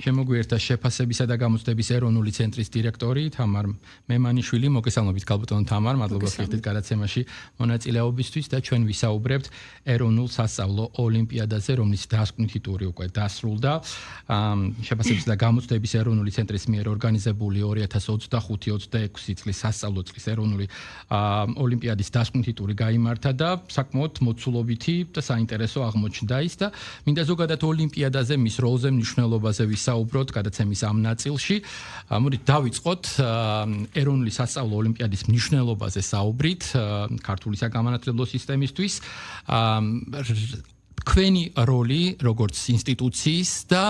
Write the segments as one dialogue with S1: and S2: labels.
S1: შემოგვიერთა შეფასებისა და გამოცდების ეროვნული ცენტრის დირექტორი თამარ მემანიშვილი, მოგესალმებით ქალბატონო თამარ, მადლობა ხშირად გადაცემაში მონაწილეობისთვის და ჩვენ ვისაუბრებთ ეროვნულ სასწავლო ოლიმპიადაზე, რომლის დასკვნითი ტური უკვე დასრულდა. შეფასებისა და გამოცდების ეროვნული ცენტრის მიერ ორგანიზებული 2025-26 წლის სასწავლო წლის ეროვნული ოლიმპიადის დასკვნითი ტური გაიმართა და საკმაოდ მოცულობითი და საინტერესო აღმოჩნდა ის და მინდა ზოგადად ოლიმპიადაზე, მის როლზე, მნიშვნელობაზე საუბრობთ გადაცემის ამ ნაწილში. მოდით დავიწყოთ ეროვნული სასწავლო ოლიმპიადის მნიშვნელობაზე საუბრით ქართული საგამანათლებლო სისტემისთვის. თქვენი როლი როგორც ინსტიტუციის და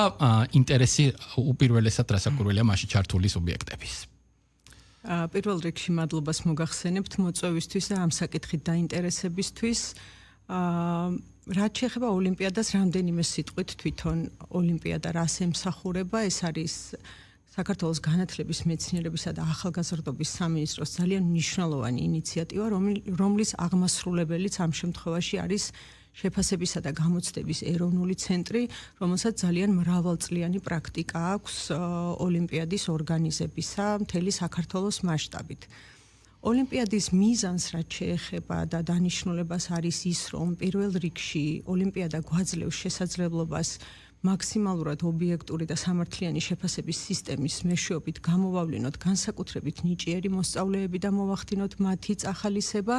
S1: ინტერესი უპირველესად რასაკვირველია მასში ჩართული სუბიექტების.
S2: პირველ რიგში მადლობას მოგახსენებთ მოწვევისთვის და ამ საკითხით დაინტერესებისთვის. რაც შეეხება ოლიმპიადას, რამდენიმე სიტყვით თვითონ ოლიმპიადა რას ემსახურება, ეს არის საქართველოს განათლების, მეცნიერებისა და ახალგაზრდობის სამინისტროს ძალიან მნიშვნელოვანი ინიციატივა, რომლის აღმასრულებელიც ამ შემთხვევაში არის შეფასებისა და გამოცდების ეროვნული ცენტრი, რომელსაც ძალიან მრავალწლიანი პრაქტიკა აქვს ოლიმპიადის ორგანიზებისა მთელი საქართველოს მასშტაბით. ოლიმპიადის მიზანს რაც შეეხება და დანიშნულებას არის ის, რომ პირველ რიგში ოლიმპიადა გვაძლევს შესაძლებლობას მაქსიმალურად ობიექტური და სამართლიანი შეფასების სისტემის მეშვეობით გამოვავლინოთ განსაკუთრებით ნიჭიერი მოსწავლეები და მოვახდინოთ მათი წახალისება.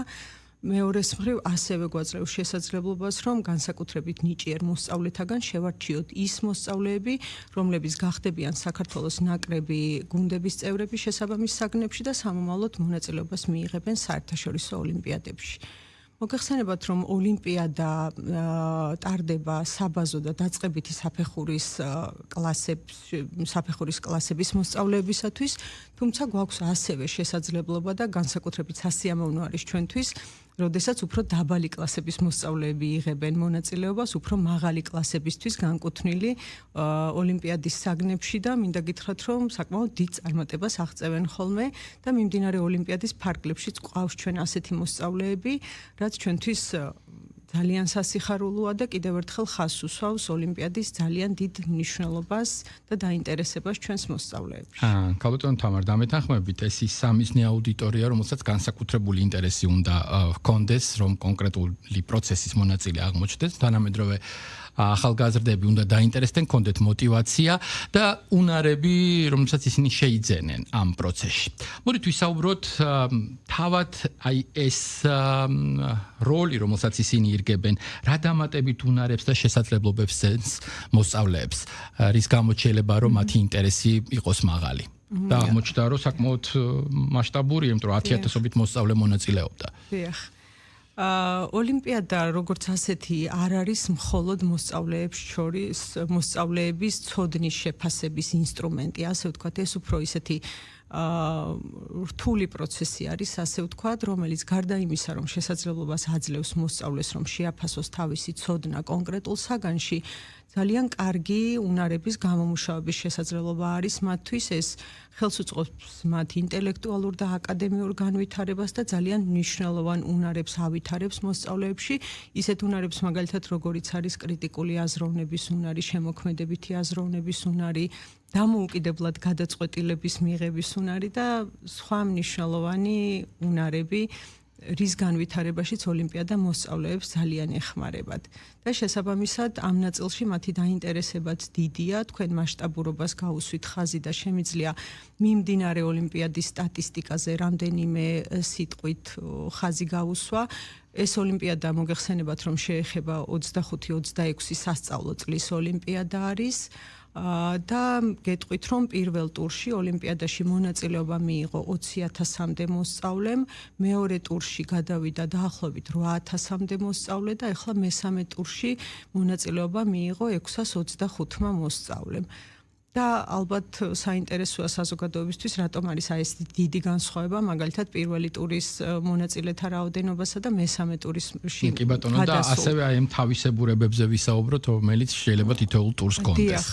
S2: მეორეს მხრივ ასევე გვაძლევს შესაძლებლობას, რომ განსაკუთრებით ნიჭიერ მოსწავლეთაგან შევარჩიოთ ის მოსწავლეები, რომლებიც გახდებიან საქართველოს ნაკრები გუნდების წევრები შესაბამის საგნებში და სამომავლოდ მონაწილეობას მიიღებენ საერთაშორისო ოლიმპიადებში. მოგეხსენებათ, რომ ოლიმპიადა ტარდება საბაზო და დაწყებითი საფეხურის კლასების მოსწავლეებისათვის, თუმცა გვაქვს ასევე შესაძლებლობა და განსაკუთრებით სასიამოვნო არის ჩვენთვის, როდესაც უფრო დაბალი კლასების მოსწავლეები იღებენ მონაწილეობას, უფრო მაღალი კლასებისთვის განკუთვნილი ოლიმპიადის საგნებში და მინდა გითხრათ, რომ საკმაოდ დიდ წარმატებას აღწევენ ხოლმე და მიმდინარე ოლიმპიადის ფარგლებშიც გვყავს ჩვენ ასეთი მოსწავლეები, რაც ჩვენთვის ძალიან სასიხარულოა და კიდევ ერთხელ ხაზს უსვავს ოლიმპიადის ძალიან დიდ მნიშვნელობას და დაინტერესებას ჩვენს მოსწავლეებში.
S1: ქალბატონო თამარ, დამეთანხმებით, ეს ის სამიზნე აუდიტორია, რომელსაც განსაკუთრებული ინტერესი უნდა ჰქონდეს, რომ კონკრეტული პროცესის მონაწილე აღმოჩნდეს, თანამედროვე ახალგაზრდები უნდა დაინტერესდნენ, ჰქონდეთ мотиваცია და უნარები, რომელსაც ისინი შეიძენენ ამ პროცესში. მოდით ვისაუბროთ თავად აი ეს როლი, რომელსაც ისინი ირგებენ, რა დამატებით უნარებს და შესაძლებლობებს ძენს მოსწავლეებს, რის გამოც შეიძლება რომ მათი ინტერესი იყოს მაღალი. და აღმოჩნდა რომ საკმაოდ მასშტაბური, იმიტომ რომ 10,000-ობით მოსწავლე მონაწილეობდა.
S2: დიახ. ოლიმპიადა როგორც ასეთი არ არის მხოლოდ მოსწავლეებს შორის მოსწავლეების ცოდნის შეფასების ინსტრუმენტი, ასე ვთქვათ, ეს უფრო ისეთი რთული პროცესი არის, ასე ვთქვათ, რომელიც გარდა იმისა, რომ შესაძლებლობას აძლევს მოსწავლეს, რომ შეაფასოს თავისი ცოდნა კონკრეტულ საგანში, ძალიან კარგი უნარების გამომუშავების შესაძლებლობა არის მათთვის, ეს ხელს უწყობს მათ ინტელექტუალურ და აკადემიურ განვითარებას და ძალიან მნიშვნელოვან უნარებს ავითარებს მოსწავლეებში, ისეთ უნარებს მაგალითად როგორიც არის კრიტიკული აზროვნების უნარი, შემოქმედებითი აზროვნების უნარი, დამოუკიდებლად გადაწყვეტილების მიღების უნარი და სხვა მნიშვნელოვანი უნარები, რის განვითარებაშიც ოლიმპიადა მოსწავლეებს ძალიან ეხმარებათ. და შესაბამისად ამ ნაწილში მათი დაინტერესებაც დიდია, თქვენ მასშტაბურობას გაუსვით ხაზი და შემიძლია მიმდინარე ოლიმპიადის სტატისტიკაზე რამდენიმე სიტყვით ხაზი გაუსვა. ეს ოლიმპიადა მოგეხსენებათ, რომ შეეხება 25-26 სასწავლო წლის ოლიმპიადა არის. და გეტყვით, რომ პირველ ტურში ოლიმპიადაში მონაწილეობა მიიღო 20,000-მდე მოსწავლემ, მეორე ტურში გადავიდა დაახლოებით 8,000-მდე მოსწავლე და ახლა მესამე ტურში მონაწილეობა მიიღო 625 მოსწავლემ. და ალბათ საინტერესოა საზოგადოებისთვის, რატომ არის ეს დიდი განსხვავება, მაგალითად პირველი ტურის მონაწილეთა რაოდენობასა და მესამე ტურისში.
S1: კი ბატონო, და ასევე აი ამ თავისებურებებზე ვისაუბროთ, რომელიც შეიძლება თითოეულ ტურს კონდეს.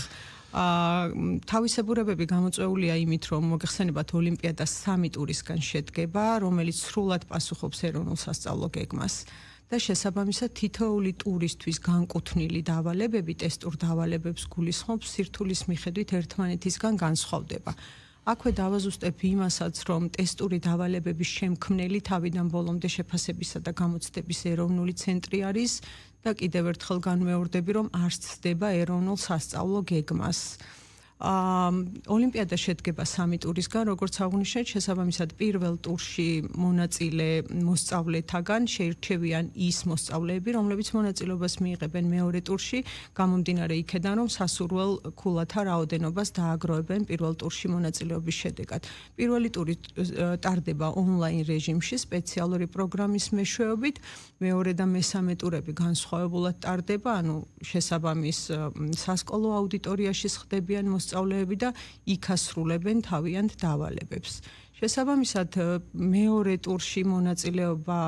S2: თავისებურებები გამოწვეულია იმით, რომ მოგეხსენებათ ოლიმპიადა 3 ტურისგან შედგება, რომელიც სრულად პასუხობს ეროვნულ სასწავლო გეგმას. და შესაბამისად თითოეული ტურისთვის განკუთვნილი დავალებები ტესტურ დავალებებს გულისხმობს სირთულის მიხედვით ერთმანეთისგან განსხვავდება. აქვე დავაზუსტებ იმასაც, რომ ტესტური დავალებების შემქმნელი თავიდან ბოლომდე შეფასებისა და გამოცდების ეროვნული ცენტრი არის და კიდევ ერთხელ განმეორდები, რომ არ ცდება ეროვნულ სასწავლო გეგმას. ოლიმპიადა შედგება 3 ტურისგან, როგორც აღნიშნეთ, შესაბამისად პირველ ტურში მონაწილე მოსწავლეთაგან შეირჩევიან ის მოსწავლეები, რომლებიც მონაწილეობას მიიღებენ მეორე ტურში, გამომდინარე იქედან, რომ სასურველ ქულათა რაოდენობას დააგროვებენ პირველ ტურში მონაწილეობის შედეგად. პირველი ტური ტარდება ონლაინ რეჟიმში სპეციალური პროგრამის მეშვეობით, მეორე და მესამე ტურები განსხვავებულად ტარდება, ანუ შესაბამის სასკოლო აუდიტორიაში ხდებიან მოსწავლეები და იქ ასრულებენ თავიანთ დავალებებს. შესაბამისად, მეორე ტურში მონაწილეობა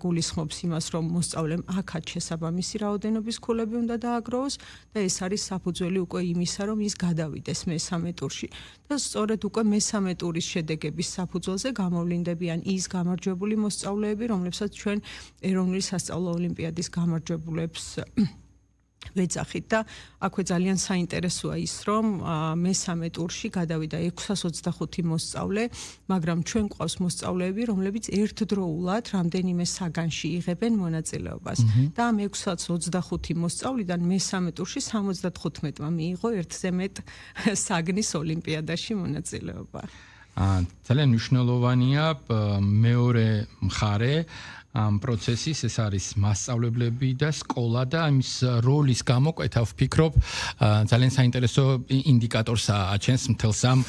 S2: გულისხმობს იმას, რომ მოსწავლემ აქაც შესაბამისი რაოდენობის ქულები უნდა დააგროვოს და ეს არის საფუძველი უკვე იმისა, რომ ის გადავიდეს მესამე ტურში. და სწორედ უკვე მესამე ტურის შედეგების საფუძველზე გამოვლინდებიან ის გამარჯვებული მოსწავლეები, რომლებსაც ჩვენ ეროვნული სასწავლო ოლიმპიადის გამარჯვებულებს ვეძახით და აქვე ძალიან საინტერესოა ის, რომ მესამე ტურში გადავიდა 625 მოსწავლე, მაგრამ ჩვენ გვყავს მოსწავლეები, რომლებიც ერთდროულად რამდენიმე საგანში იღებენ მონაწილეობას. და ამ 625 მოსწავლიდან მესამე ტურში 75-მა მიიღო ერთზე მეტ საგნის ოლიმპიადაში მონაწილეობა.
S1: ძალიან მნიშვნელოვანია მეორე მხარე ამ პროცესის, ეს არის მასწავლებლები და სკოლა და ამის როლის გამოკვეთა ვფიქრობ ძალიან საინტერესო ინდიკატორს აჩენს მთელს ამ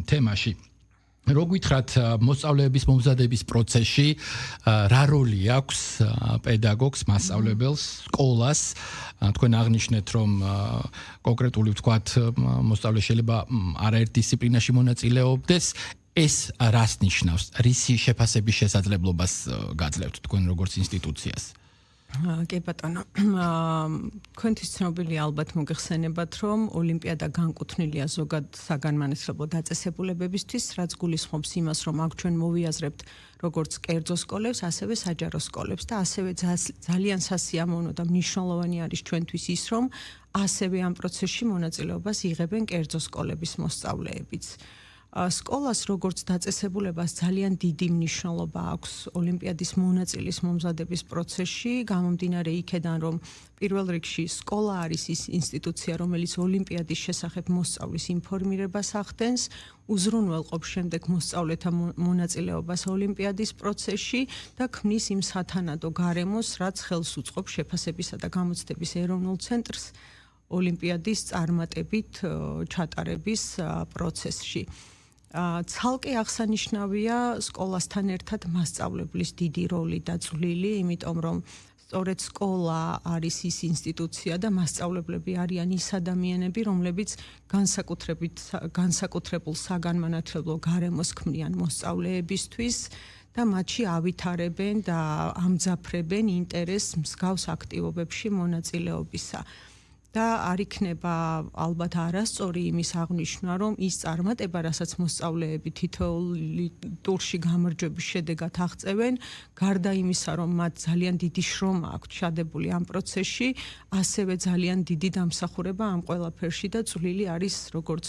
S1: თემაში. რო გითხრათ მოსწავლეების მომზადების პროცესში რა როლი აქვს პედაგოგს, მასწავლებელს, სკოლას? თქვენ აღნიშნეთ, რომ კონკრეტული ვთქვათ მოსწავლე შეიძლება არაერთ დისციპლინაში მონაწილეობდეს. ეს რას ნიშნავს? რისი შეფასების შესაძლებლობას გაძლევთ თქვენ როგორც ინსტიტუციას?
S2: კი ბატონო, თქვენთვის ცნობილია ალბათ მოგეხსენებათ, რომ ოლიმპიადა განკუთვნილია ზოგად საგანმანათლებლო დაწესებულებებისთვის, რაც გულისხმობს იმას, რომ აქ ჩვენ მოვიაზრებთ როგორც კერძო სკოლებს, ასევე საჯარო სკოლებს და ასევე ძალიან სასიამოვნო და მნიშვნელოვანი არის ჩვენთვის ის, რომ ასევე ამ პროცესში მონაწილეობას იღებენ კერძო სკოლების მოსწავლეებიც. სკოლას როგორც დაწესებულებას ძალიან დიდი მნიშვნელობა აქვს ოლიმპიადის მონაწილის მომზადების პროცესში, გამომდინარე იქედან, რომ პირველ რიგში სკოლა არის ის ინსტიტუცია, რომელიც ოლიმპიადის შესახებ მოსწავლის ინფორმირებას ახდენს, უზრუნველყოფს შემდეგ მოსწავლეთა მონაწილეობას ოლიმპიადის პროცესში და ქმნის იმ სათანადო გარემოს, რაც ხელს უწყობს შეფასებისა და გამოცდების ეროვნულ ცენტრს ოლიმპიადის წარმატებით ჩატარების პროცესში. ცალკე აღსანიშნავია სკოლასთან ერთად მასწავლებლის დიდი როლი და წვლილი, იმიტომ რომ სწორედ სკოლა არის ის ინსტიტუცია და მასწავლებლები არიან ის ადამიანები, რომლებიც განსაკუთრებულ საგანმანათლებლო გარემოს ქმნიან მოსწავლეებისთვის და მათში ავითარებენ და ამძაფრებენ ინტერესს მსგავს აქტივობებში მონაწილეობისა. და არ იქნება ალბათ არასწორი იმის აღნიშვნა, რომ ის წარმატება, რასაც მოსწავლეები თითოეული ტურში გამარჯვების შედეგად აღწევენ, გარდა იმისა, რომ მათ ძალიან დიდი შრომა აქვთ ჩადებული ამ პროცესში, ასევე ძალიან დიდი დამსახურება ამ ყველაფერში და წვლილი არის როგორც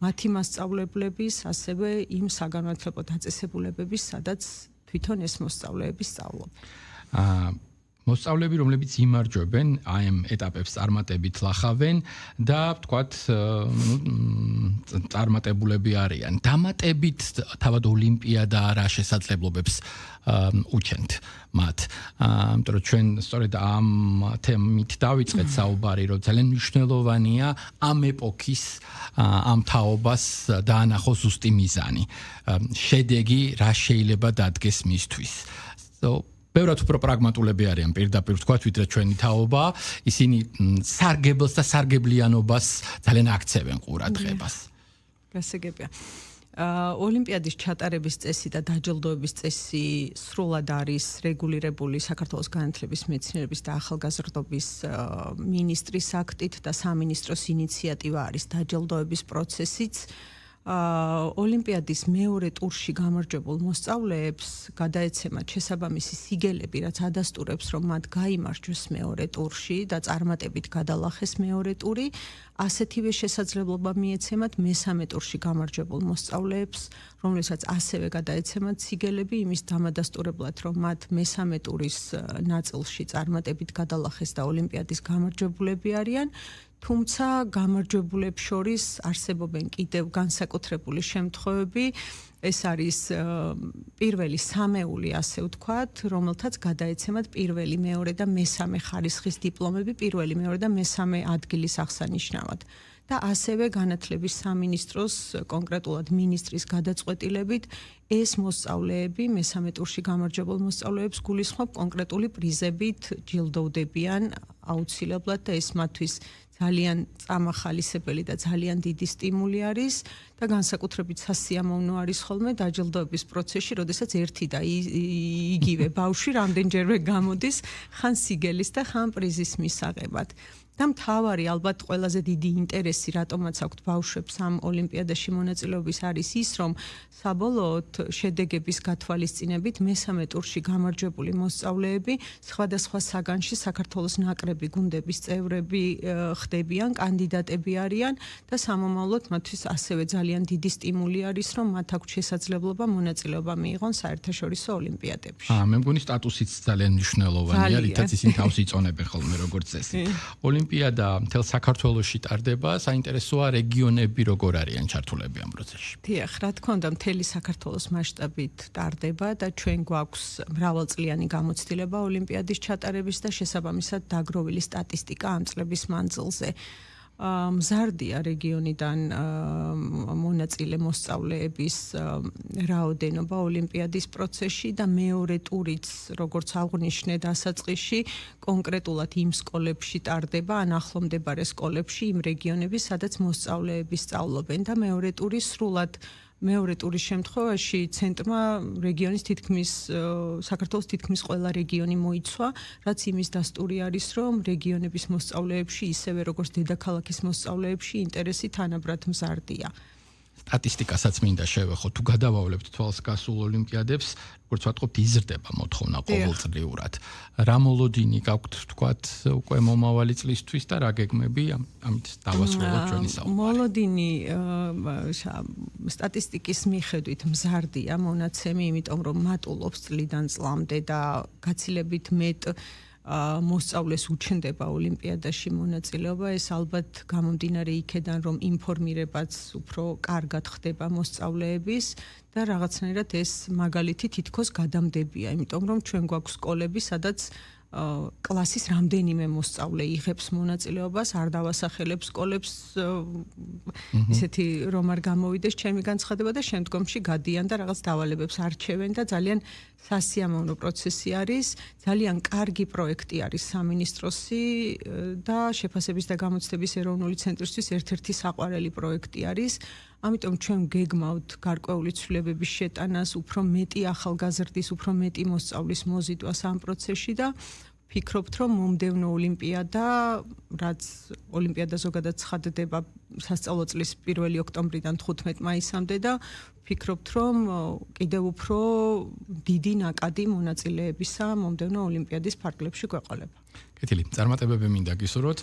S2: მათი მასწავლებლების, ასევე იმ საგანმანათლებლო დაწესებულებების, სადაც თვითონ ეს მოსწავლეები სწავლობენ.
S1: მოსწავლეები, რომლებიც იმარჯვებენ, აი ამ ეტაპებს წარმატებით ლახავენ და ვთქვათ, წარმატებულები არიან. დამატებით თავად ოლიმპიადა რა შესაძლებლობებს უჩენთ მათ. იმიტომ რომ ჩვენ სწორედ ამ თემით დავიწყეთ საუბარი, რომ ძალიან მნიშვნელოვანია ამ ეპოქის ამ თაობას დაანახოს ზუსტი მიზანი. შედეგი რა შეიძლება დადგეს მისთვის. ბევრად უფრო პრაგმატულები არიან პირდაპირ ვთქვათ, ვიდრე ჩვენი თაობა, ისინი სარგებელს და სარგებლიანობას ძალიან აქცევენ ყურადღებას.
S2: გასაგებია. ოლიმპიადის ჩატარების წესი და დაჯილდოების წესი სრულად არის რეგულირებული საქართველოს განათლების, მეცნიერების და ახალგაზრდობის მინისტრის აქტით და სამინისტროს ინიციატივა არის დაჯილდოების პროცესიც. ოლიმპიადის მეორე ტურში გამარჯვებულ მოსწავლეებს გადაეცემათ შესაბამისი სიგელები, რაც ადასტურებს, რომ მათ გაიმარჯვეს მეორე ტურში და წარმატებით გადალახეს მეორე ტური. ასეთივე შესაძლებლობა მიეცემათ მესამე ტურში გამარჯვებულ მოსწავლეებს, რომლებსაც ასევე გადაეცემათ სიგელები იმის დამადასტურებლად, რომ მათ მესამე ტურის ნაწილში წარმატებით გადალახეს და ოლიმპიადის გამარჯვებულები არიან. თუმცა გამარჯვებულებს შორის არსებობენ კიდევ განსაკუთრებული შემთხვევები, ეს არის პირველი სამეული, ასე ვთქვათ, რომელთაც გადაეცემათ პირველი, მეორე და მესამე ხარისხის დიპლომები, პირველი, მეორე და მესამე ადგილის აღსანიშნავად. და ასევე განათლების სამინისტროს, კონკრეტულად მინისტრის გადაწყვეტილებით, ეს მოსწავლეები მესამე ტურში გამარჯვებულ მოსწავლეებს გულისხმობ კონკრეტული პრიზებით ჯილდოვდებიან აუცილებლად და ეს მათთვის ძალიან წამახალისებელი და ძალიან დიდი სტიმული არის და განსაკუთრებით სასიამოვნო არის ხოლმე დაჯილდოების პროცესში, როდესაც ერთი და იგივე ბავშვი რამდენჯერმე გამოდის ხან სიგელის და ხან პრიზის მისაღებად. და მთავარი ალბათ ყველაზე დიდი ინტერესი, რატომაც აქვთ ბავშვებს ამ ოლიმპიადაში მონაწილეობის არის ის, რომ საბოლოოდ შედეგების გათვალისწინებით მესამე ტურში გამარჯვებული მოსწავლეები სხვადასხვა საგანში საქართველოს ნაკრები გუნდების წევრები ხდებიან, კანდიდატები არიან და სამომავლოდ მათთვის ასევე ძალიან დიდი სტიმული არის, რომ მათ აქვთ შესაძლებლობა მონაწილეობა მიიღონ საერთაშორისო ოლიმპიადებში.
S1: მე მგონი სტატუსიც ძალიან მნიშვნელოვანია, რითაც ისინი თავს იწონებენ ხოლმე როგორც წესი. ოლიმპიადა მთელ საქართველოში ტარდება, საინტერესოა რეგიონები როგორ არიან ჩართულები ამ პროცესში.
S2: დიახ, რა თქმა უნდა, მთელი საქართველოს მასშტაბით ტარდება და ჩვენ გვაქვს მრავალწლიანი გამოცდილება ოლიმპიადის ჩატარების და შესაბამისად დაგროვილი სტატისტიკა ამ წლების მანძილზე. მზარდია რეგიონიდან მონაწილე მოსწავლეების რაოდენობა ოლიმპიადის პროცესში და მეორე ტურიც, როგორც აღვნიშნე დასაწყისში, კონკრეტულად იმ სკოლებში ტარდება, ან ახლომდებარე სკოლებში, იმ რეგიონების, სადაც მოსწავლეები სწავლობენ და მეორე ტური სრულად მეორე ტურის შემთხვევაში ცენტრმა რეგიონის თითქმის საქართველოს თითქმის ყველა რეგიონი მოიცვა, რაც იმის დასტური არის, რომ რეგიონების მოსწავლეებში, ისევე როგორც დედაქალაქის მოსწავლეებში ინტერესი თანაბრად მზარდია.
S1: სტატისტიკასაც მინდა შევეხო, თუ გადავავლებთ თვალს გასულ ოლიმპიადებს, როგორც ვთქვათ, იზრდება მოთხოვნა ყოველწლიურად. რა მოლოდინი გაქვთ, ვთქვათ, უკვე მომავალი წლისთვის და რა გეგმები ამით დავასრულოთ ჩვენი საუბარი.
S2: მოლოდინი სტატისტიკის მიხედვით მზარდია მონაცემი, იმიტომ რომ მატულობს წლიდან წლამდე და გაცილებით მეტ მოსწავლეს უჩნდება ოლიმპიადაში მონაწილეობა, ეს ალბათ გამომდინარე იქედან, რომ ინფორმირებაც უფრო კარგად ხდება მოსწავლეების და რაღაცნაირად ეს მაგალითი თითქოს გადამდებია, იმიტომ რომ ჩვენ გვაქვს სკოლები, სადაც კლასის რამდენიმე მოსწავლე იღებს მონაწილეობას, არ დავასახელებ სკოლებს, ისეთი რომ არ გამოვიდეს ჩემი განცხადება და შემდგომში გადიან და რაღაც დავალებებს არჩევენ და ძალიან სასიამოვნო პროცესი არის, ძალიან კარგი პროექტი არის სამინისტროსი და შეფასების და გამოცდების ეროვნული ცენტრისთვის ერთ-ერთი საყვარელი პროექტი არის. ამიტომ ჩვენ გეგმავთ გარკვეული ცვლილებების შეტანას, უფრო მეტი ახალგაზრდის, უფრო მეტი მოსწავლის მოზიდვას ამ პროცესში და ფიქრობთ, რომ მომდევნო ოლიმპიადა, რაც ოლიმპიადა ზოგადად ცხადდება სასწავლო წლის 1 ოქტომბრიდან 15 მაისამდე და ფიქრობთ, რომ კიდევ უფრო დიდი ნაკადი მონაწილეებისა მომდევნო ოლიმპიადის ფარგლებში გვეყოლება.
S1: კეთილი, წარმატებები მინდა გისურვოთ.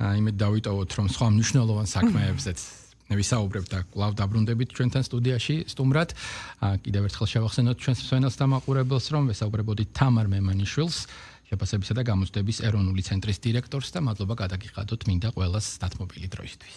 S1: იმედ დავიტოვოთ, რომ სხვა მნიშვნელოვან საქმეებზეც ვისაუბრებთ და კვლავ დაბრუნდებით ჩვენთან სტუდიაში სტუმრად. კიდევ ერთხელ შევახსენოთ ჩვენს მსმენელს და მაყურებელს, რომ ვესაუბრებოდით თამარ მემანიშვილს, შეფასებისა და გამოცდების ეროვნული ცენტრის დირექტორს და მადლობა გადაგიხადოთ მინდა ყველას დათმობილი დროისთვის.